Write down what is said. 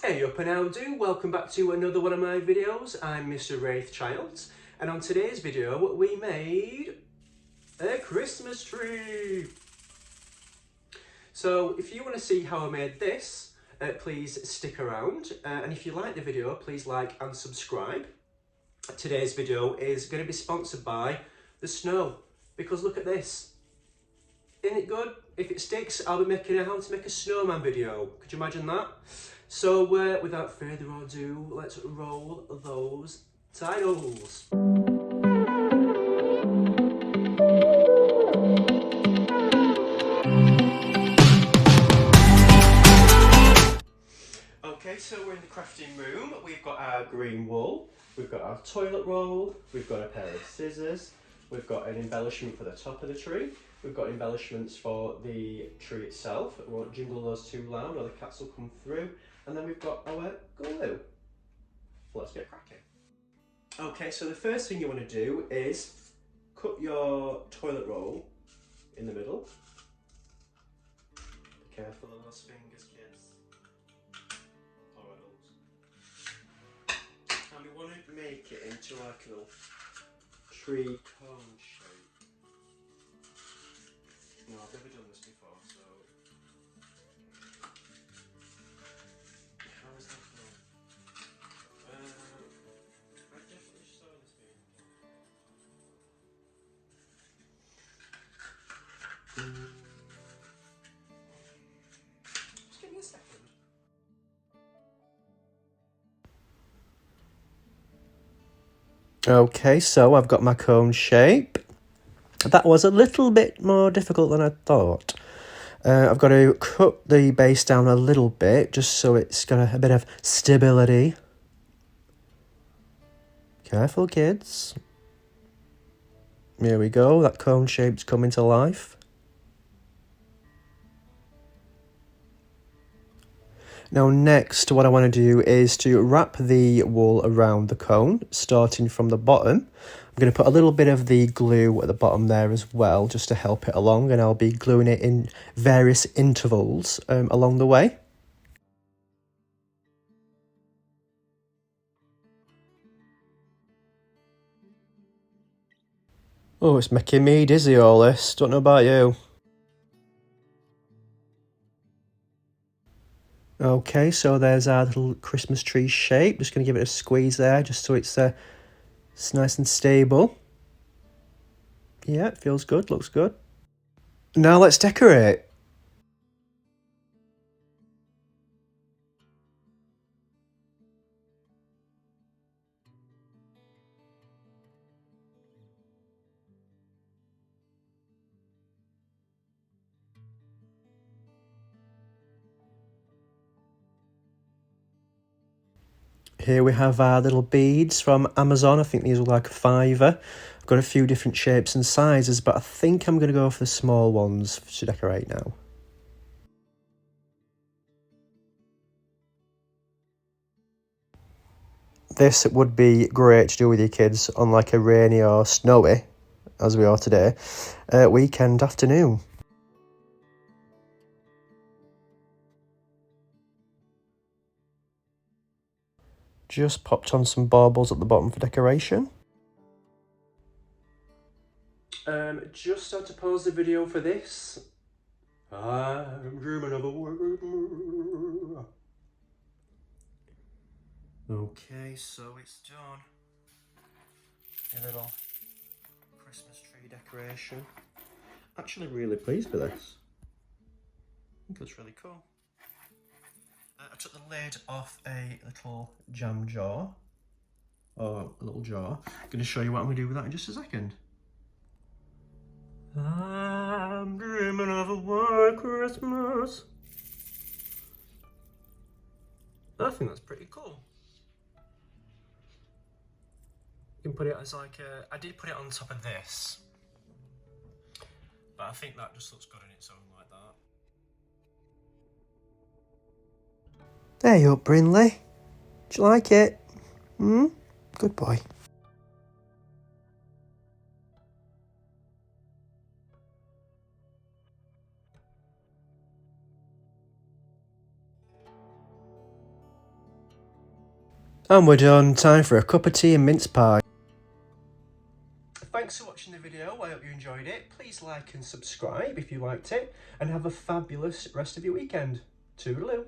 Hey up and how do? Welcome back to another one of my videos. I'm Mr. Wraithchild, and on today's video we made a Christmas tree. So if you want to see how I made this, please stick around, and if you like the video, please like and subscribe. Today's video is going to be sponsored by the snow, because look at this. Isn't it good? If it sticks, I'll be making a how to make a snowman video. Could you imagine that? So without further ado, let's roll those titles. Okay, so we're in the crafting room. We've got our green wool, we've got our toilet roll, we've got a pair of scissors, we've got an embellishment for the top of the tree, we've got embellishments for the tree itself. We won't jingle those too loud or the cats will come through. And then we've got our glue. Let's get cracking. Okay, so the first thing you want to do is cut your toilet roll in the middle. Be careful of those fingers, kids. Or adults. And we want to make it into like a little tree cone shape. No, I've never done this before, so... How is that done? I definitely saw this being done. Just give me a second. Okay, so I've got my cone shape. That was a little bit more difficult than I thought. I've got to cut the base down a little bit, just so it's got a bit of stability. Careful, kids. Here we go, that cone shape's coming to life. Now next, what I want to do is to wrap the wool around the cone, starting from the bottom. I'm going to put a little bit of the glue at the bottom there as well, just to help it along, and I'll be gluing it in various intervals along the way. Oh, it's making me dizzy, all this. Don't know about you. Okay, so there's our little Christmas tree shape. Just going to give it a squeeze there, just so it's nice and stable. Yeah, it feels good, looks good. Now let's decorate. Here we have our little beads from Amazon. I think these were like a £5. I've got a few different shapes and sizes, but I think I'm going to go for the small ones to decorate now. This would be great to do with your kids on like a rainy or snowy, as we are today, weekend afternoon. Just popped on some baubles at the bottom for decoration. Just had to pause the video for this. I'm dreaming of a word. Okay, so it's done. A little Christmas tree decoration. Actually really pleased with this. I think it's really cool. I took the lid off a little jam jar, or a little jar. I'm going to show you what I'm going to do with that in just a second. I'm dreaming of a white Christmas. I think that's pretty cool. You can put it as like a... I did put it on top of this, but I think that just looks good on its own like that. There you up, Brinley. Do you like it? Good boy. And we're done. Time for a cup of tea and mince pie. Thanks for watching the video. I hope you enjoyed it. Please like and subscribe if you liked it, and have a fabulous rest of your weekend. Toodaloo.